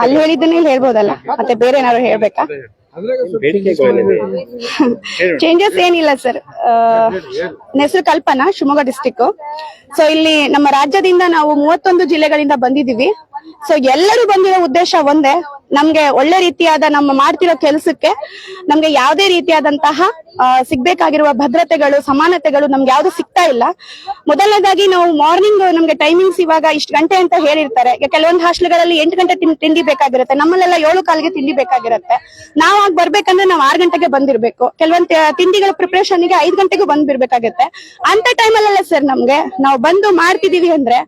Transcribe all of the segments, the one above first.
ಅಲ್ಲಿ ಹೇಳಿದ್ದನ್ನ ಇಲ್ಲಿ ಹೇಳ್ಬೋದಲ್ಲ, ಮತ್ತೆ ಬೇರೆ ಏನಾದ್ರು ಹೇಳ್ಬೇಕಾ? ಚೇಂಜಸ್ ಏನಿಲ್ಲ ಸರ್. ನನ್ನ ಹೆಸರು ಕಲ್ಪನಾ, ಶಿವಮೊಗ್ಗ ಡಿಸ್ಟಿಕ್. ಸೊ ಇಲ್ಲಿ ನಮ್ಮ ರಾಜ್ಯದಿಂದ ನಾವು 31 ಜಿಲ್ಲೆಗಳಿಂದ ಬಂದಿದೀವಿ. ಸೊ ಎಲ್ಲರೂ ಬಂದಿರೋ ಉದ್ದೇಶ ಒಂದೇ, ನಮ್ಗೆ ಒಳ್ಳೆ ರೀತಿಯಾದ ನಮ್ಮ ಮಾಡ್ತಿರೋ ಕೆಲಸಕ್ಕೆ ನಮ್ಗೆ ಯಾವುದೇ ರೀತಿಯಾದಂತಹ ಸಿಗ್ಬೇಕಾಗಿರುವ ಭದ್ರತೆಗಳು, ಸಮಾನತೆಗಳು ನಮ್ಗೆ ಯಾವ್ದು ಸಿಗ್ತಾ ಇಲ್ಲ. ಮೊದಲನೇದಾಗಿ ನಾವು ಮಾರ್ನಿಂಗ್ ನಮ್ಗೆ ಟೈಮಿಂಗ್ಸ್ ಇವಾಗ ಇಷ್ಟು ಗಂಟೆ ಅಂತ ಹೇಳಿರ್ತಾರೆ. ಕೆಲವೊಂದು ಹಾಸ್ಟೆಲ್ಗಳಲ್ಲಿ 8 ಗಂಟೆ ತಿಂಡಿ ಬೇಕಾಗಿರುತ್ತೆ, ನಮ್ಮಲ್ಲೆಲ್ಲ 7 ಕಾಲಿಗೆ ತಿಂಡಿ ಬೇಕಾಗಿರುತ್ತೆ. ನಾವ್ ಆಗ ಬರ್ಬೇಕಂದ್ರೆ ನಾವ್ 6 ಗಂಟೆಗೆ ಬಂದಿರ್ಬೇಕು. ಕೆಲವೊಂದು ತಿಂಡಿಗಳ ಪ್ರಿಪರೇಷನ್ ಗೆ 5 ಗಂಟೆಗೂ ಬಂದ್ಬಿರ್ಬೇಕಾಗತ್ತೆ. ಅಂತ ಟೈಮಲ್ಲ ಸರ್ ನಮ್ಗೆ ನಾವು ಬಂದು ಮಾಡ್ತಿದೀವಿ ಅಂದ್ರೆ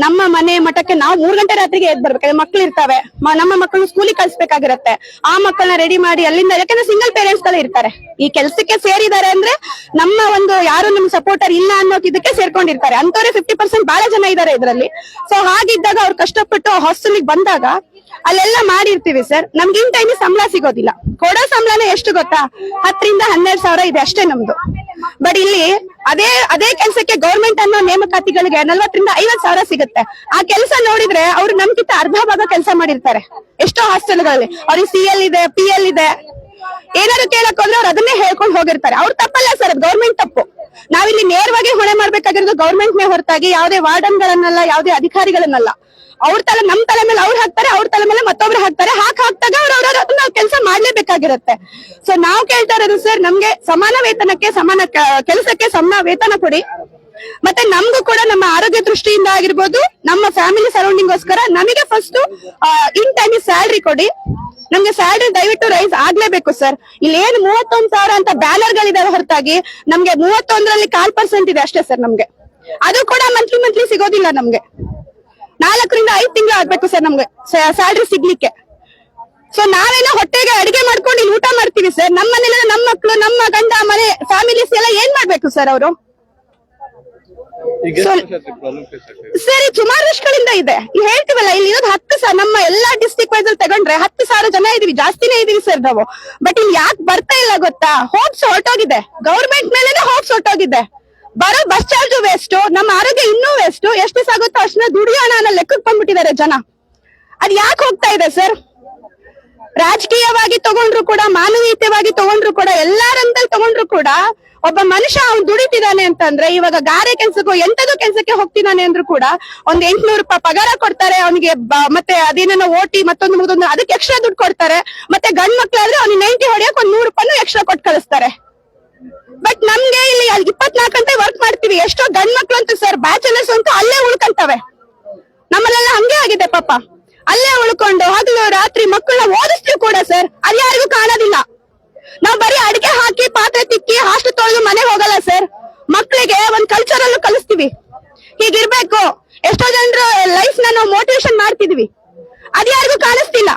ನಮ್ಮ ಮನೆ ಮಠಕ್ಕೆ ನಾವು 3 ಗಂಟೆ ರಾತ್ರಿಗೆ ಎದ್ದು ಬರ್ಬೇಕು. ಮಕ್ಳು ಇರ್ತಾವೆ, ನಮ್ಮ ಮಕ್ಕಳನ್ನ ಸ್ಕೂಲಿಗೆ ಕಳ್ಸ್ಬೇಕಾಗಿರತ್ತೆ. ಆ ಮಕ್ಕಳನ್ನ ರೆಡಿ ಮಾಡಿ ಅಲ್ಲಿಂದ, ಯಾಕಂದ್ರೆ ಸಿಂಗಲ್ ಪೇರೆಂಟ್ಸ್ ಗಳು ಇರ್ತಾರೆ, ಈ ಕೆಲ್ಸಕ್ಕೆ ಸೇರಿದ್ದಾರೆ ಅಂದ್ರೆ ನಮ್ಮ ಒಂದು ಯಾರು ನಮ್ ಸಪೋರ್ಟರ್ ಇಲ್ಲ ಅನ್ನೋ ಇದಕ್ಕೆ ಸೇರ್ಕೊಂಡಿರ್ತಾರೆ. ಅಂತವ್ರೆ 50% ಬಹಳ ಜನ ಇದಾರೆ ಇದ್ರಲ್ಲಿ. ಸೊ ಹಾಗಿದ್ದಾಗ ಅವ್ರು ಕಷ್ಟಪಟ್ಟು ಹಾಸ್ಟೆಲ್ಗೆ ಬಂದಾಗ ಅಲ್ಲೆಲ್ಲ ಮಾಡಿರ್ತೀವಿ ಸರ್. ನಮ್ಗೆ ಇನ್ ಟೈಮಿಗೆ ಸಂಬಳ ಸಿಗೋದಿಲ್ಲ. ಕೊಡೋ ಸಂಬಳನೇ ಎಷ್ಟು ಗೊತ್ತಾ? 10 ರಿಂದ 12 ಸಾವಿರ ಇದೆ ಅಷ್ಟೇ ನಮ್ದು. ಬಟ್ ಇಲ್ಲಿ ಅದೇ ಕೆಲಸಕ್ಕೆ ಗೌರ್ಮೆಂಟ್ ಅನ್ನೋ ನೇಮಕಾತಿಗಳಿಗೆ 40 ರಿಂದ 50 ಸಾವಿರ ಸಿಗುತ್ತೆ. ಆ ಕೆಲಸ ನೋಡಿದ್ರೆ ಅವ್ರು ನಮ್ಗಿಂತ ಅರ್ಧ ಭಾಗ ಕೆಲಸ ಮಾಡಿರ್ತಾರೆ ಎಷ್ಟೋ ಹಾಸ್ಟೆಲ್ಗಳಲ್ಲಿ. ಅವ್ರಿಗೆ CL ಇದೆ, PL ಇದೆ. ಏನಾದ್ರು ಕೇಳಕ್ ಹೋದ್ರೆ ಅವ್ರು ಅದನ್ನೇ ಹೇಳ್ಕೊಂಡು ಹೋಗಿರ್ತಾರೆ. ಅವ್ರು ತಪ್ಪಲ್ಲ ಸರ್, ಅದು ಗೌರ್ಮೆಂಟ್ ತಪ್ಪು. ನಾವಿಲ್ಲಿ ನೇರವಾಗಿ ಹೊಣೆ ಮಾಡ್ಬೇಕಾಗಿರೋದು ಗೌರ್ಮೆಂಟ್ ನೇ ಹೊರತಾಗಿ ಯಾವುದೇ ವಾರ್ಡನ್ ಗಳನ್ನಲ್ಲ, ಯಾವುದೇ ಅಧಿಕಾರಿಗಳನ್ನಲ್ಲ. ಅವ್ರ ತಲೆ ನಮ್ ತಲೆ ಮೇಲೆ ಅವ್ರು ಹಾಕ್ತಾರೆ, ಅವ್ರ ತಲೆ ಮೇಲೆ ಮತ್ತೊಬ್ರು ಹಾಕ್ತಾರೆ. ಹಾಕ್ದಾಗ ನಾವು ಕೆಲಸ ಮಾಡ್ಲೇಬೇಕಾಗಿರುತ್ತೆ. ಸೊ ನಾವು ಕೇಳ್ತಾ ಇರೋದು ಸರ್, ನಮ್ಗೆ ಸಮಾನ ವೇತನಕ್ಕೆ ಸಮಾನ ಕೆಲಸಕ್ಕೆ ಸಮಾನ ವೇತನ ಕೊಡಿ. ಮತ್ತೆ ನಮ್ಗೂ ಕೂಡ ನಮ್ಮ ಆರೋಗ್ಯ ದೃಷ್ಟಿಯಿಂದ ಆಗಿರ್ಬೋದು, ನಮ್ಮ ಫ್ಯಾಮಿಲಿ ಸರೌಂಡಿಂಗ್ ಗೋಸ್ಕರ ನಮಗೆ ಫಸ್ಟ್ ಇನ್ ಟೈಮ್ ಸ್ಯಾಲ್ರಿ ಕೊಡಿ. ನಮ್ಗೆ ಸ್ಯಾಲ್ರಿ ದಯವಿಟ್ಟು ರೈಸ್ ಆಗ್ಲೇಬೇಕು ಸರ್. ಇಲ್ಲಿ ಏನು 31 ಸಾವಿರ ಅಂತ ಬ್ಯಾನರ್ ಗಳಿದಾವೆ ಹೊರತಾಗಿ ನಮ್ಗೆ 31ರಲ್ಲಿ 1/4% ಇದೆ ಅಷ್ಟೇ ಸರ್. ನಮ್ಗೆ ಅದು ಕೂಡ ಮಂತ್ಲಿ ಸಿಗೋದಿಲ್ಲ. ನಮ್ಗೆ 4 ರಿಂದ 5 ತಿಂಗಳು ಆಗ್ಬೇಕು ಸರ್ ನಮ್ಗೆ ಸ್ಯಾಲ್ರಿ ಸಿಗ್ಲಿಕ್ಕೆ. ಸೊ ನಾವೇನೋ ಹೊಟ್ಟೆಗೆ ಅಡಿಗೆ ಮಾಡ್ಕೊಂಡು ಇಲ್ಲಿ ಊಟ ಮಾಡ್ತೀವಿ ಸರ್. ನಮ್ಮ ಮನೇಲಿ ನಮ್ಮ ಮಕ್ಕಳು, ನಮ್ಮ ಗಂಡ, ಮನೆ ಫ್ಯಾಮಿಲೀಸ್ ಎಲ್ಲ ಏನ್ ಮಾಡ್ಬೇಕು ಸರ್ ಅವರು? ಸರಿ, ಸುಮಾರು ವರ್ಷಗಳಿಂದ ಇದೆ. ಹೇಳ್ತೀವಲ್ಲ, ಇಲ್ಲಿ ಇರೋದು 10 ನಮ್ಮ ಎಲ್ಲಾ ಡಿಸ್ಟ್ರಿಕ್ಟ್ ವೈಸ್ ಅಲ್ಲಿ ತಗೊಂಡ್ರೆ 10,000 ಜನ ಇದೀವಿ, ಜಾಸ್ತಿನೇ ಇದೀವಿ ಸರ್ ನಾವು. ಬಟ್ ಇಲ್ಲಿ ಯಾಕೆ ಬರ್ತಾ ಇಲ್ಲ ಗೊತ್ತಾ? ಹೋಪ್ಸ್ ಹೊರಟೋಗಿದೆ, ಗೌರ್ಮೆಂಟ್ ಮೇಲೆನೆ ಹೋಪ್ಸ್ ಹೊರಟೋಗಿದೆ. ಬರೋ ಬಸ್ ಚಾರ್ಜ್ ವೇಸ್ಟ್, ನಮ್ಮ ಆರೋಗ್ಯ ಇನ್ನೂ ವೇಸ್ಟ್. ಎಷ್ಟು ಸಾಗುತ್ತೋ ಅಷ್ಟನ್ನ ದುಡಿಯೋಣ ಅನ್ನೋ ಲೆಕ್ಕಕ್ಕೆ ಬಂದ್ಬಿಟ್ಟಿದ್ದಾರೆ ಜನ. ಅದ್ ಯಾಕೆ ಹೋಗ್ತಾ ಇದೆ ಸರ್? ರಾಜಕೀಯವಾಗಿ ತಗೊಂಡ್ರು ಕೂಡ, ಮಾನವೀಯತೆವಾಗಿ ತಗೊಂಡ್ರು ಕೂಡ, ಎಲ್ಲಾರಂತಲ್ಲಿ ತಗೊಂಡ್ರು ಕೂಡ ಒಬ್ಬ ಮನುಷ್ಯ ಅವ್ನು ದುಡಿತಿದ್ದಾನೆ ಅಂತಂದ್ರೆ, ಇವಾಗ ಗಾರೆ ಕೆಲ್ಸಕ್ಕೋ ಎಂತದೋ ಕೆಲ್ಸಕ್ಕೆ ಹೋಗ್ತಿದ್ದಾನೆ ಅಂದ್ರೂ ಕೂಡ ಒಂದ್ 800 ರೂಪಾಯಿ ಪಗಾರ ಕೊಡ್ತಾರೆ ಅವನಿಗೆ. ಮತ್ತೆ ಅದೇನೋ ಓಟಿ ಮತ್ತೊಂದು ಅದಕ್ಕೆ ಎಕ್ಸ್ಟ್ರಾ ದುಡ್ಡು ಕೊಡ್ತಾರೆ. ಮತ್ತೆ ಗಂಡ್ ಮಕ್ಳಾದ್ರೆ ಅವ್ನಿಗೆ 90 ಹೊಡೆಯಕ್ ಒಂದ್ 100 ರೂಪಾಯಿ ಎಕ್ಸ್ಟ್ರಾ ಕೊಟ್ಟು ಕಳಿಸ್ತಾರೆ. ಬಟ್ ನಮ್ಗೆ ಇಲ್ಲಿ 24 ಗಂಟೆ ವರ್ಕ್ ಮಾಡ್ತೀವಿ. ಎಷ್ಟೋ ಗಂಡ್ ಮಕ್ಳು ಅಂತೂ ಸರ್, ಬ್ಯಾಚುಲರ್ಸ್ ಅಂತೂ ಅಲ್ಲೇ ಉಳ್ಕಂತವೆ. ನಮ್ಮಲ್ಲೆಲ್ಲ ಹಂಗೆ ಆಗಿದೆ ಪಾಪ. ಅಲ್ಲೇ ಉಳ್ಕೊಂಡು ಹಗಲು ರಾತ್ರಿ ಮಕ್ಕಳನ್ನ ಓದಿಸ್ತೀವಿ ಕೂಡ ಸರ್, ಅದು ಯಾರಿಗೂ ಕಾಣೋದಿಲ್ಲ. ನಾವ್ ಬರೀ ಅಡಿಗೆ ಹಾಕಿ, ಪಾತ್ರೆ ತಿಕ್ಕಿ, ಹಾಸ್ಟೆಲ್ ತೊಳೆದು ಮನೆಗೆ ಹೋಗಲ್ಲ ಸರ್. ಮಕ್ಕಳಿಗೆ ಒಂದ್ ಕಲ್ಚರ್ ಅಲ್ಲೂ ಕಲಿಸ್ತೀವಿ, ಹೀಗಿರ್ಬೇಕು. ಎಷ್ಟೋ ಜನರ ಲೈಫ್ ನ ನಾವು ಮೋಟಿವೇಶನ್ ಮಾಡ್ತಿದ್ವಿ, ಅದು ಯಾರಿಗೂ ಕಾಣಿಸ್ತಿಲ್ಲ.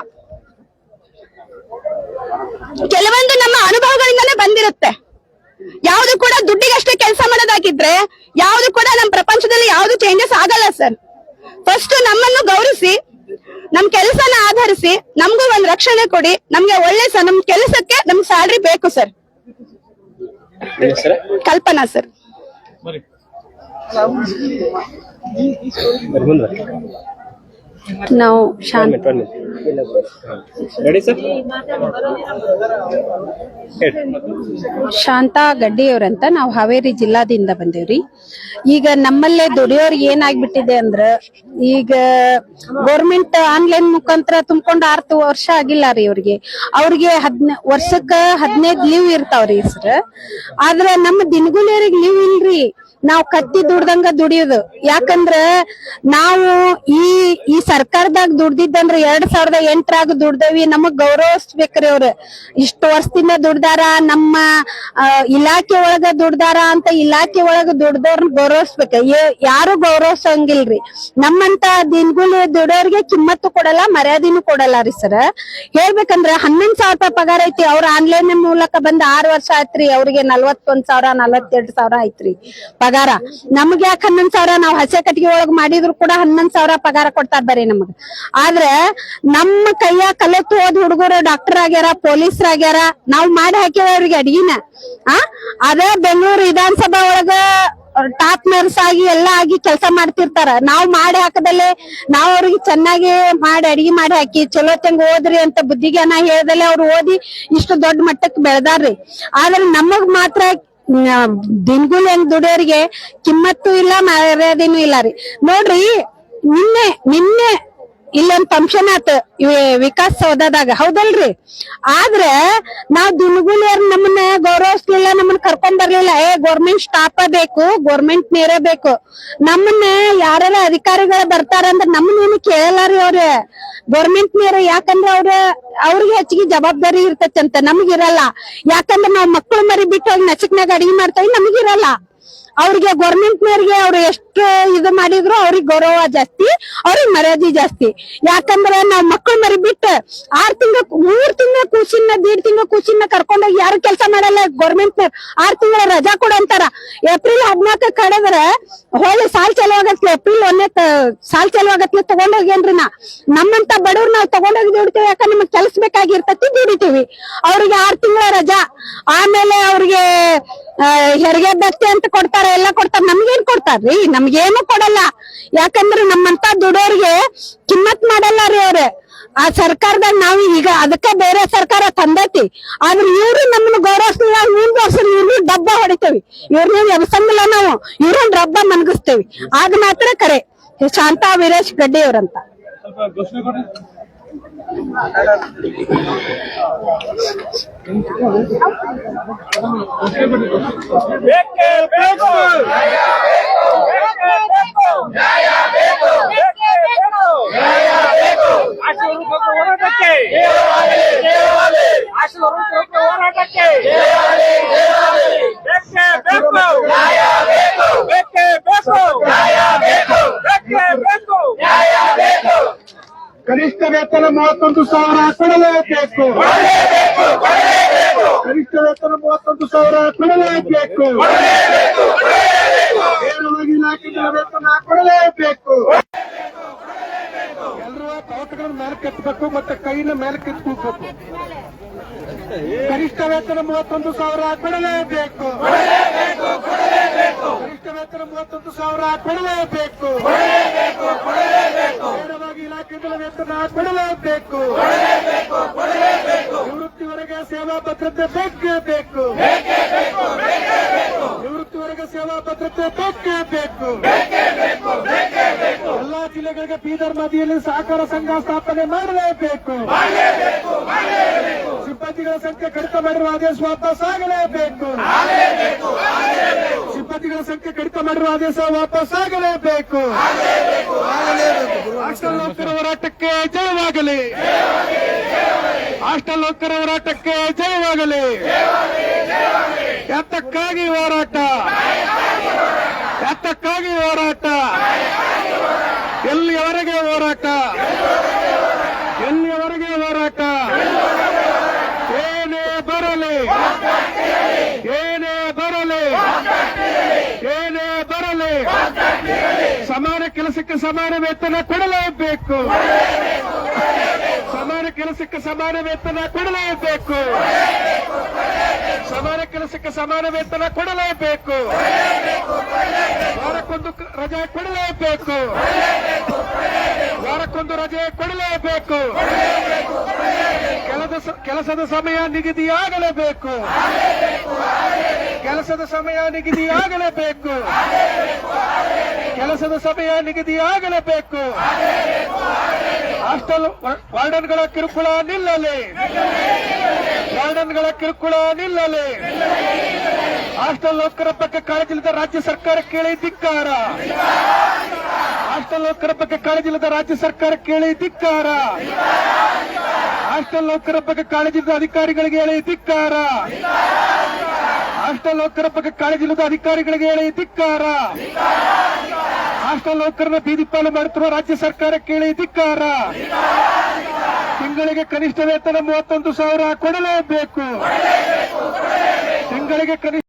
ಕೆಲವೊಂದು ನಮ್ಮ ಅನುಭವಗಳಿಂದಾನೇ ಬಂದಿರುತ್ತೆ. ಯಾವ್ದು ಕೂಡ ದುಡ್ಡಿಗಷ್ಟೇ ಕೆಲಸ ಮಾಡೋದಾಗಿದ್ರೆ ಯಾವ್ದು ಕೂಡ ನಮ್ಮ ಪ್ರಪಂಚದಲ್ಲಿ ಯಾವ್ದು ಚೇಂಜಸ್ ಆಗಲ್ಲ ಸರ್. ಫಸ್ಟ್ ನಮ್ಮನ್ನು ಗೌರವಿಸಿ, ನಮ್ ಕೆಲಸನ ಆಧರಿಸಿ, ನಮ್ಗೂ ಒಂದ್ ರಕ್ಷಣೆ ಕೊಡಿ. ನಮ್ಗೆ ಒಳ್ಳೆ ನಮ್ ಕೆಲಸಕ್ಕೆ ನಮ್ಗೆ ಸ್ಯಾಲ್ರಿ ಬೇಕು ಸರ್. ಕಲ್ಪನಾ ಸರ್. ನಾವು ಶಾಂತಾ ಗಡ್ಡಿಯವ್ರಂತ, ನಾವು ಹಾವೇರಿ ಜಿಲ್ಲಾದಿಂದ ಬಂದೇವ್ರಿ. ಈಗ ನಮ್ಮಲ್ಲೇ ದುಡಿಯೋರ್ಗೆ ಏನಾಗ್ಬಿಟ್ಟಿದೆ ಅಂದ್ರ, ಈಗ ಗೌರ್ಮೆಂಟ್ ಆನ್ಲೈನ್ ಮುಖಾಂತರ ತುಂಬ್ಕೊಂಡ್ 6 ವರ್ಷ ಆಗಿಲ್ಲ ರೀ ಅವ್ರಿಗೆ ವರ್ಷಕ್ಕ 15 ಲೀವ್ ಇರ್ತಾವ್ರಿ ಸರ್. ಆದ್ರೆ ನಮ್ಮ ದಿನಗೂಲಿಯರಿಗೆ ಲೀವ್ ಇಲ್ರಿ. ನಾವ್ ಕತ್ತಿ ದುಡ್ದಂಗ ದುಡಿಯೋದು. ಯಾಕಂದ್ರ ನಾವು ಈ ಸರ್ಕಾರದಾಗ ದುಡ್ದಿದ್ದಂದ್ರ 2008ರಾಗ ದುಡ್ದೇವಿ. ನಮಗ್ ಗೌರವಿಸ್ಬೇಕ್ರಿ ಅವ್ರ. ಇಷ್ಟು ವರ್ಷದಿಂದ ದುಡ್ದಾರ, ನಮ್ಮ ಇಲಾಖೆ ಒಳಗ ದುಡ್ದಾರ ಅಂತ ಇಲಾಖೆ ಒಳಗ ದುಡ್ದವ್ರನ್ನ ಗೌರವಿಸ್ಬೇಕ. ಯಾರು ಗೌರವಿಸಂಗಿಲ್ರಿ. ನಮ್ಮಂತ ದಿನಗೂಲಿ ದುಡಿಯೋರ್ಗೆ ಕಿಮ್ಮತ್ತು ಕೊಡಲ್ಲ, ಮರ್ಯಾದಿನೂ ಕೊಡಲ್ಲ ರೀ ಸರ್. ಹೇಳ್ಬೇಕಂದ್ರ 11,000 ರೂಪಾಯಿ ಪಗಾರ ಐತಿ. ಅವ್ರ ಆನ್ಲೈನ್ ಮೂಲಕ ಬಂದ್ 6 ವರ್ಷ ಆಯ್ತ್ರಿ. ಅವ್ರಿಗೆ 41,000 42,000 ಐತ್ರಿ ಪಗಾರ. ನಮ್ಗೆ ಯಾಕೆ 11,000? ನಾವ್ ಹಸೆ ಕಟ್ಟಿಗೆ ಒಳಗ್ ಮಾಡಿದ್ರು ಕೂಡ 11,000 ಪಗಾರ ಕೊಡ್ತಾರ ಬರೀ ನಮಗ್. ಆದ್ರೆ ನಮ್ಮ ಕೈಯ ಕಲಿತು ಹೋದ್ ಹುಡುಗರು ಡಾಕ್ಟರ್ ಆಗ್ಯಾರ, ಪೊಲೀಸರ್ ಆಗ್ಯಾರ. ನಾವ್ ಮಾಡಿ ಹಾಕಿವ ಅವ್ರಿಗೆ ಅಡಿಗೆನ. ಅದೇ ಬೆಂಗಳೂರು ವಿಧಾನಸಭಾ ಒಳಗ ಟಾಪ್ ನರ್ಸ್ ಆಗಿ ಎಲ್ಲ ಆಗಿ ಕೆಲಸ ಮಾಡ್ತಿರ್ತಾರ. ನಾವ್ ಮಾಡಿ ಹಾಕದಲ್ಲೇ ನಾವ್ ಅವ್ರಿಗೆ ಚೆನ್ನಾಗಿ ಮಾಡಿ ಅಡಿಗೆ ಮಾಡಿ ಹಾಕಿ ಚಲೋ ತಂಗ ಓದ್ರಿ ಅಂತ ಬುದ್ಧಿಜ್ಞಾನ ಹೇಳ್ದಲೆ ಅವ್ರು ಓದಿ ಇಷ್ಟು ದೊಡ್ಡ ಮಟ್ಟಕ್ಕೆ ಬೆಳೆದಾರ್ರಿ. ಆದ್ರೆ ನಮಗ್ ಮಾತ್ರ ದಿನಗೂಲಿ ಹೆಂಗ್ ದುಡಿಯೋರಿಗೆ ಕಿಮ್ಮತ್ತು ಇಲ್ಲ ಮರ್ಯಾದೆನೂ ಇಲ್ಲ ರೀ. ನೋಡ್ರಿ ನಿನ್ನೆ ಇಲ್ಲೊಂದ್ ಫಂಕ್ಷನ್ ಆತ ವಿಕಾಸ್ ಸೌಧದಾಗ, ಹೌದಲ್ರಿ? ಆದ್ರೆ ನಾವ್ ದಿನಗೂಲಿಯರ್ ನಮ್ಮನ್ನ ಗೌರವಿಸ್ಲಿಲ್ಲ, ನಮ್ಮನ್ನ ಕರ್ಕೊಂಡ್ ಬರ್ಲಿಲ್ಲ. ಗೌರ್ಮೆಂಟ್ ಸ್ಟಾಫ್ ಬೇಕು, ಗೌರ್ಮೆಂಟ್ ನೇರೇ ಬೇಕು. ನಮ್ಮನ್ನ ಯಾರ ಅಧಿಕಾರಿಗಳು ಬರ್ತಾರಂದ್ರ ನಮ್ಮನ್ನೇನು ಕೇಳಲ್ಲಾರಿ ಅವ್ರ ಗೌರ್ಮೆಂಟ್ ನೇರ. ಯಾಕಂದ್ರ ಅವ್ರಿಗೆ ಹೆಚ್ಚಿಗೆ ಜವಾಬ್ದಾರಿ ಇರ್ತೈತಂತ, ನಮಗಿರಲ್ಲ. ಯಾಕಂದ್ರ ನಾವ್ ಮಕ್ಕಳು ಮರಿ ಬಿಟ್ಟು ಹೋಗಿ ನಚಕ್ನಾಗ ಅಡಿಗೆ ಮಾಡ್ತೇವಿ, ನಮಗಿರಲ್ಲ. ಅವ್ರಿಗೆ ಗೌರ್ಮೆಂಟ್ ನವ್ರಿಗೆ ಅವ್ರು ಎಷ್ಟು ಇದು ಮಾಡಿದ್ರು ಅವ್ರಿಗೆ ಗೌರವ ಜಾಸ್ತಿ, ಅವ್ರಿಗೆ ಮರ್ಯಾದೆ ಜಾಸ್ತಿ. ಯಾಕಂದ್ರೆ ನಾವ್ ಮಕ್ಕಳು ಮರಿ ಬಿಟ್ಟು 3 ತಿಂಗಳ ಕೂಸಿನ 1.5 ತಿಂಗಳ ಕೂಸಿನ ಕರ್ಕೊಂಡೋಗಿ ಯಾರು ಕೆಲಸ ಮಾಡಲ್ಲ. ಗೌರ್ಮೆಂಟ್ ನವ್ರು 6 ತಿಂಗಳ ರಜಾ ಕೊಡು ಅಂತಾರ. ಏಪ್ರಿಲ್ 14 ಕಳೆದ್ರೆ ಹೋಳಿ ಸಾಲ್ ಚಾಲು ಆಗತ್ಲೆ, ಏಪ್ರಿಲ್ 1 ಸಾಲ್ ಚಾಲು ಆಗತ್ಲೆ ತಗೊಂಡೋಗೇನ್ರಿ. ನಮ್ಮಂತ ಬಡವ್ರು ನಾವ್ ತಗೊಂಡೋಗಿ ದುಡಿತೇವೆ. ಯಾಕಂದ್ರೆ ನಮಗ್ ಕೆಲ್ಸ ಬೇಕಾಗಿರ್ತತಿ, ದುಡಿತೀವಿ. ಅವ್ರಿಗೆ 6 ತಿಂಗಳ ರಜಾ, ಆಮೇಲೆ ಅವ್ರಿಗೆ ಹೆರಿಗೆ ಭತ್ಯೆ ಅಂತ ಕೊಡ್ತಾರ, ಎಲ್ಲ ಕೊಡ್ತಾರ. ನಮ್ಗೇನ್ ಕೊಡ್ತಾರ್ರಿ? ನಮ್ಗೇನು ಕೊಡಲ್ಲ. ಯಾಕಂದ್ರೆ ನಮ್ಮಂತ ದುಡೋರ್ಗೆ ಕಿಮ್ಮತ್ ಮಾಡಲ್ಲ ರೀ ಅವ್ರ. ಆ ಸರ್ಕಾರದಾಗ ನಾವ್ ಈಗ ಅದಕ್ಕ ಬೇರೆ ಸರ್ಕಾರ ತಂದೈತಿ, ಆದ್ರೆ ಇವ್ರು ನಮ್ಮನ್ನ ಗೌರವಿಸ್ಲಿಲ್ಲ. ಇವ್ರು ಡಬ್ಬ ಹೊಡಿತೇವಿ, ಇವ್ರನ್ನ ವ್ಯವಸಂಗಿಲ್ಲ ನಾವು, ಇವ್ರನ್ನ ಡಬ್ಬ ಮನ್ಗಿಸ್ತೇವಿ. ಆಗ ಮಾತ್ರ ಕರೆ. ಶಾಂತಾ ವೀರೇಶ್ ಗಡ್ಡಿ ಅವ್ರಂತ. ಕನಿಷ್ಠ ವೇತನ 31,000 ಕೊಡಲೇಬೇಕು. ಕನಿಷ್ಠ ವೇತನ 31,000 ಕೊಡಲೇಬೇಕು. ನೇರವಾಗಿ ಇಲಾಖೆಗಳ ವೇತನ ಕೊಡಲೇಬೇಕು. ಎಲ್ಲರೂ ತೋಟಗಳನ್ನು ಮೇಲೆ ಕೆತ್ತಬೇಕು ಮತ್ತೆ ಕೈನ ಮೇಲೆ ಕೆತ್ತಬೇಕು. ಕನಿಷ್ಠ ವೇತನ 31,000 ಕೊಡಲೇಬೇಕು. ಕನಿಷ್ಠ ವೇತನ 31,000 ಕೊಡಲೇಬೇಕು. ನೇರವಾಗಿ ಇಲಾಖೆಗಳ ವೇತನ ಕೊಡಲೇಬೇಕು. ನಿವೃತ್ತಿವರೆಗೆ ಸೇವಾ ಭದ್ರತೆ ಬೇಕೇ ಬೇಕು. ನಿವೃತ್ತಿವರೆಗೆ ಸೇವಾ ಭದ್ರತೆ ಬೇಕೇ ಬೇಕು. ಎಲ್ಲಾ ಜಿಲ್ಲೆಗಳಿಗೆ ಬೀದರ್ ನದಿಯಲ್ಲಿ ಸಹಕಾರ ಸಂಘ ಸ್ಥಾಪನೆ ಮಾಡಲೇಬೇಕು. ಸಿಬ್ಬಂದಿಗಳ ಸಂಖ್ಯೆ ಕಡಿತ ಮಾಡಿರುವ ಆದೇಶ ವಾಪಸ್ ಆಗಲೇಬೇಕು. ಸಿಬ್ಬಂದಿಗಳ ಸಂಖ್ಯೆ ಕಡಿತ ಮಾಡಿರುವ ಆದೇಶ ವಾಪಸ್ ಆಗಲೇಬೇಕು. ಹಾಸ್ಟೆಲ್ ನೌಕರ ಹೋರಾಟಕ್ಕೆ ಜಯವಾಗಲಿ. ಹಾಸ್ಟೆಲ್ ನೌಕರ ಹೋರಾಟಕ್ಕೆ ಜಯವಾಗಲಿ. ಎತ್ತಕ್ಕಾಗಿ ಹೋರಾಟ, ಎತ್ತಕ್ಕಾಗಿ ಹೋರಾಟ. ಎಲ್ಲಿಯವರೆಗೆ ಹೋರಾಟ, ಎಲ್ಲಿಯವರೆಗೆ ಹೋರಾಟ. ಏನೇ ಬರಲಿ, ಏನೇ ಬರಲಿ, ಏನೇ ಬರಲಿ, ಸಮಾನ ಕೆಲಸಕ್ಕೆ ಸಮಾನ ವೇತನ ಕೊಡಲೇಬೇಕು. ಸಮಾನ ಕೆಲಸಕ್ಕೆ ಸಮಾನ ವೇತನ ಕೊಡಲೇಬೇಕು. ಸಮಾನ ಕೆಲಸಕ್ಕೆ ಸಮಾನ ವೇತನ ಕೊಡಲೇಬೇಕು. ವಾರಕ್ಕೊಂದು ರಜೆ ಕೊಡಲೇಬೇಕು. ವಾರಕ್ಕೊಂದು ರಜೆ ಕೊಡಲೇಬೇಕು. ಕೆಲಸದ ಸಮಯ ನಿಗದಿಯಾಗಲೇಬೇಕು. ಕೆಲಸದ ಸಮಯ ನಿಗದಿಯಾಗಲೇಬೇಕು. ಕೆಲಸದ ಸಮಯ ನಿಗದಿಯಾಗಲೇಬೇಕು. ಹಾಸ್ಟೆಲ್ ವಾರ್ಡನ್ಗಳ ಕಿರುಕುಳ ನಿಲ್ಲಲಿ. ವಾರ್ಡನ್ಗಳ ಕಿರುಕುಳ ನಿಲ್ಲಲಿ. ಹಾಸ್ಟೆಲ್ ನೌಕರ ಬಗ್ಗೆ ಕಾಳಜಿಲ್ಲದ ರಾಜ್ಯ ಸರ್ಕಾರ ಕೇಳಿ ಧಿಕ್ಕಾರ. ಹಾಸ್ಟೆಲ್ ನೌಕರ ಬಗ್ಗೆ ಕಾಳಜಿಲ್ಲದ ರಾಜ್ಯ ಸರ್ಕಾರ ಕೇಳಿ ಧಿಕ್ಕಾರ. ಹಾಸ್ಟೆಲ್ ನೌಕರ ಬಗ್ಗೆ ಕಾಳಜಿಲ್ಲದ ಅಧಿಕಾರಿಗಳಿಗೆ ಹೇಳಿ ಧಿಕ್ಕಾರ. ಹಾಸ್ಟೆಲ್ ನೌಕರ ಬಗ್ಗೆ ಕಾಳಜಿಲ್ಲದ ಅಧಿಕಾರಿಗಳಿಗೆ ಹೇಳಿ ಧಿಕ್ಕಾರ. ಹಾಸ್ಟೆಲ್ ನೌಕರನ ಬೀದಿ ಪಾಲು ಮಾಡುತ್ತಿರುವ ರಾಜ್ಯ ಸರ್ಕಾರ ಕೇಳಿ ಧಿಕ್ಕಾರ. ತಿಂಗಳಿಗೆ ಕನಿಷ್ಠ ವೇತನ 31,000 ಕೊಡಲೇಬೇಕು. ತಿಂಗಳಿಗೆ ಕನಿಷ್ಠ